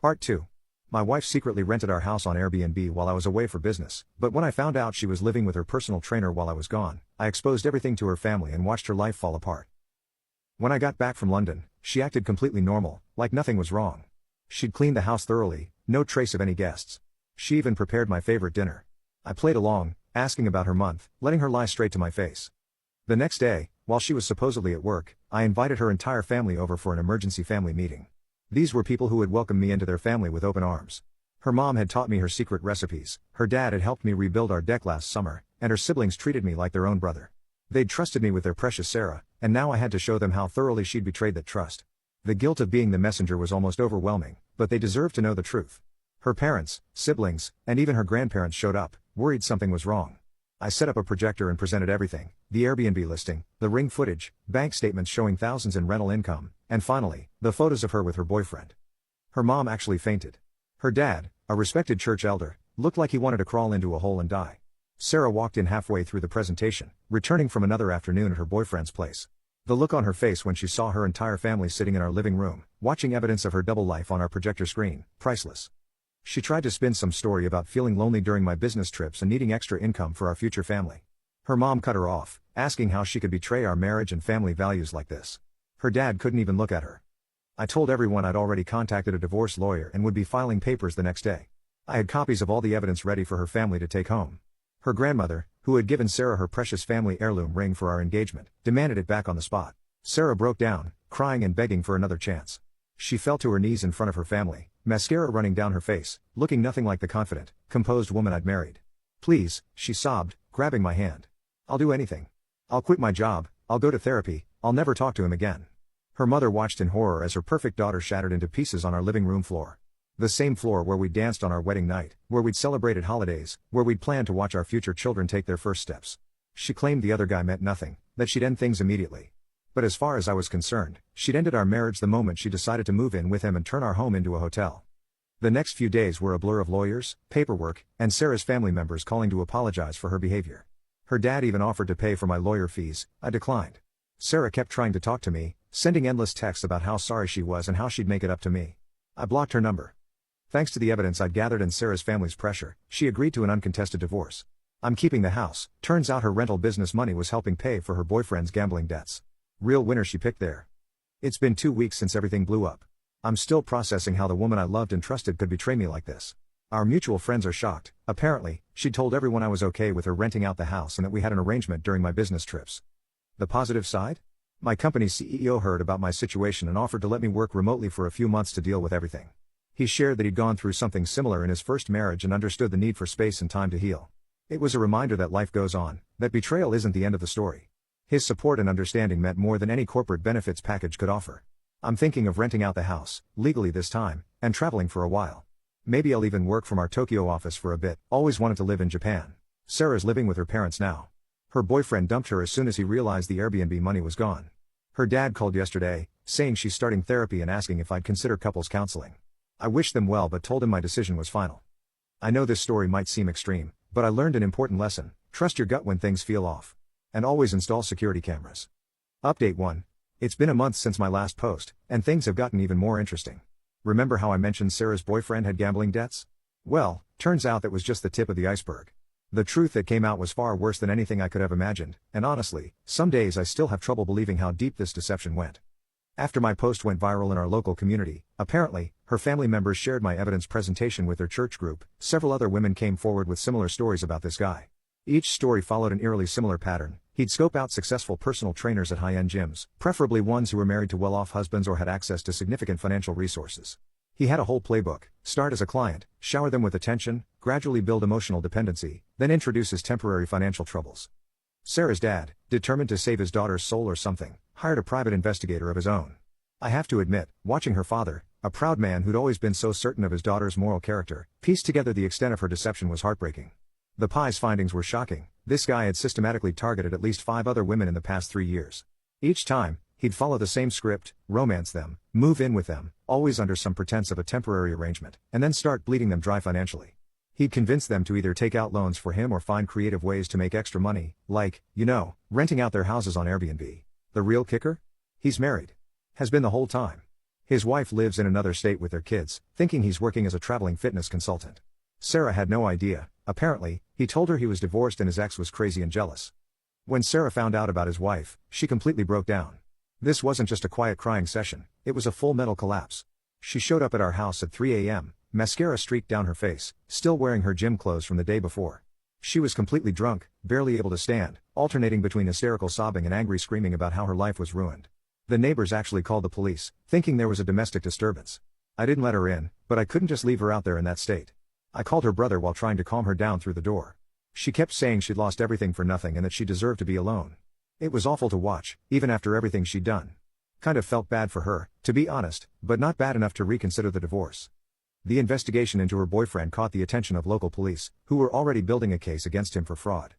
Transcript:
Part 2. My wife secretly rented our house on Airbnb while I was away for business, but when I found out she was living with her personal trainer while I was gone, I exposed everything to her family and watched her life fall apart. When I got back from London, she acted completely normal, like nothing was wrong. She'd cleaned the house thoroughly, no trace of any guests. She even prepared my favorite dinner. I played along, asking about her month, letting her lie straight to my face. The next day, while she was supposedly at work, I invited her entire family over for an emergency family meeting. These were people who had welcomed me into their family with open arms. Her mom had taught me her secret recipes, her dad had helped me rebuild our deck last summer, and her siblings treated me like their own brother. They'd trusted me with their precious Sarah, and now I had to show them how thoroughly she'd betrayed that trust. The guilt of being the messenger was almost overwhelming, but they deserved to know the truth. Her parents, siblings, and even her grandparents showed up, worried something was wrong. I set up a projector and presented everything: the Airbnb listing, the ring footage, bank statements showing thousands in rental income, and finally, the photos of her with her boyfriend. Her mom actually fainted. Her dad, a respected church elder, looked like he wanted to crawl into a hole and die. Sarah walked in halfway through the presentation, returning from another afternoon at her boyfriend's place. The look on her face when she saw her entire family sitting in our living room, watching evidence of her double life on our projector screen, priceless. She tried to spin some story about feeling lonely during my business trips and needing extra income for our future family. Her mom cut her off, asking how she could betray our marriage and family values like this. Her dad couldn't even look at her. I told everyone I'd already contacted a divorce lawyer and would be filing papers the next day. I had copies of all the evidence ready for her family to take home. Her grandmother, who had given Sarah her precious family heirloom ring for our engagement, demanded it back on the spot. Sarah broke down, crying and begging for another chance. She fell to her knees in front of her family, mascara running down her face, looking nothing like the confident, composed woman I'd married. "Please," she sobbed, grabbing my hand. "I'll do anything. I'll quit my job, I'll go to therapy, I'll never talk to him again." Her mother watched in horror as her perfect daughter shattered into pieces on our living room floor. The same floor where we'd danced on our wedding night, where we'd celebrated holidays, where we'd planned to watch our future children take their first steps. She claimed the other guy meant nothing, that she'd end things immediately. But as far as I was concerned, she'd ended our marriage the moment she decided to move in with him and turn our home into a hotel. The next few days were a blur of lawyers, paperwork, and Sarah's family members calling to apologize for her behavior. Her dad even offered to pay for my lawyer fees. I declined. Sarah kept trying to talk to me, sending endless texts about how sorry she was and how she'd make it up to me. I blocked her number. Thanks to the evidence I'd gathered and Sarah's family's pressure, she agreed to an uncontested divorce. I'm keeping the house. Turns out her rental business money was helping pay for her boyfriend's gambling debts. Real winner she picked there. It's been 2 weeks since everything blew up. I'm still processing how the woman I loved and trusted could betray me like this. Our mutual friends are shocked. Apparently, she told everyone I was okay with her renting out the house and that we had an arrangement during my business trips. The positive side? My company's CEO heard about my situation and offered to let me work remotely for a few months to deal with everything. He shared that he'd gone through something similar in his first marriage and understood the need for space and time to heal. It was a reminder that life goes on, that betrayal isn't the end of the story. His support and understanding meant more than any corporate benefits package could offer. I'm thinking of renting out the house, legally this time, and traveling for a while. Maybe I'll even work from our Tokyo office for a bit. Always wanted to live in Japan. Sarah's living with her parents now. Her boyfriend dumped her as soon as he realized the Airbnb money was gone. Her dad called yesterday, saying she's starting therapy and asking if I'd consider couples counseling. I wished them well but told him my decision was final. I know this story might seem extreme, but I learned an important lesson: trust your gut when things feel off. And always install security cameras. Update 1. It's been a month since my last post, and things have gotten even more interesting. Remember how I mentioned Sarah's boyfriend had gambling debts? Well, turns out that was just the tip of the iceberg. The truth that came out was far worse than anything I could have imagined, and honestly, some days I still have trouble believing how deep this deception went. After my post went viral in our local community, apparently, her family members shared my evidence presentation with their church group. Several other women came forward with similar stories about this guy. Each story followed an eerily similar pattern. He'd scope out successful personal trainers at high-end gyms, preferably ones who were married to well-off husbands or had access to significant financial resources. He had a whole playbook: start as a client, shower them with attention, gradually build emotional dependency, then introduce his temporary financial troubles. Sarah's dad, determined to save his daughter's soul or something, hired a private investigator of his own. I have to admit, watching her father, a proud man who'd always been so certain of his daughter's moral character, piece together the extent of her deception was heartbreaking. The PI's findings were shocking. This guy had systematically targeted at least 5 other women in the past 3 years. Each time, he'd follow the same script: romance them, move in with them, always under some pretense of a temporary arrangement, and then start bleeding them dry financially. He'd convince them to either take out loans for him or find creative ways to make extra money, like, renting out their houses on Airbnb. The real kicker? He's married. Has been the whole time. His wife lives in another state with their kids, thinking he's working as a traveling fitness consultant. Sarah had no idea. Apparently, he told her he was divorced and his ex was crazy and jealous. When Sarah found out about his wife, she completely broke down. This wasn't just a quiet crying session, it was a full mental collapse. She showed up at our house at 3 a.m., mascara streaked down her face, still wearing her gym clothes from the day before. She was completely drunk, barely able to stand, alternating between hysterical sobbing and angry screaming about how her life was ruined. The neighbors actually called the police, thinking there was a domestic disturbance. I didn't let her in, but I couldn't just leave her out there in that state. I called her brother while trying to calm her down through the door. She kept saying she'd lost everything for nothing and that she deserved to be alone. It was awful to watch, even after everything she'd done. Kind of felt bad for her, to be honest, but not bad enough to reconsider the divorce. The investigation into her boyfriend caught the attention of local police, who were already building a case against him for fraud.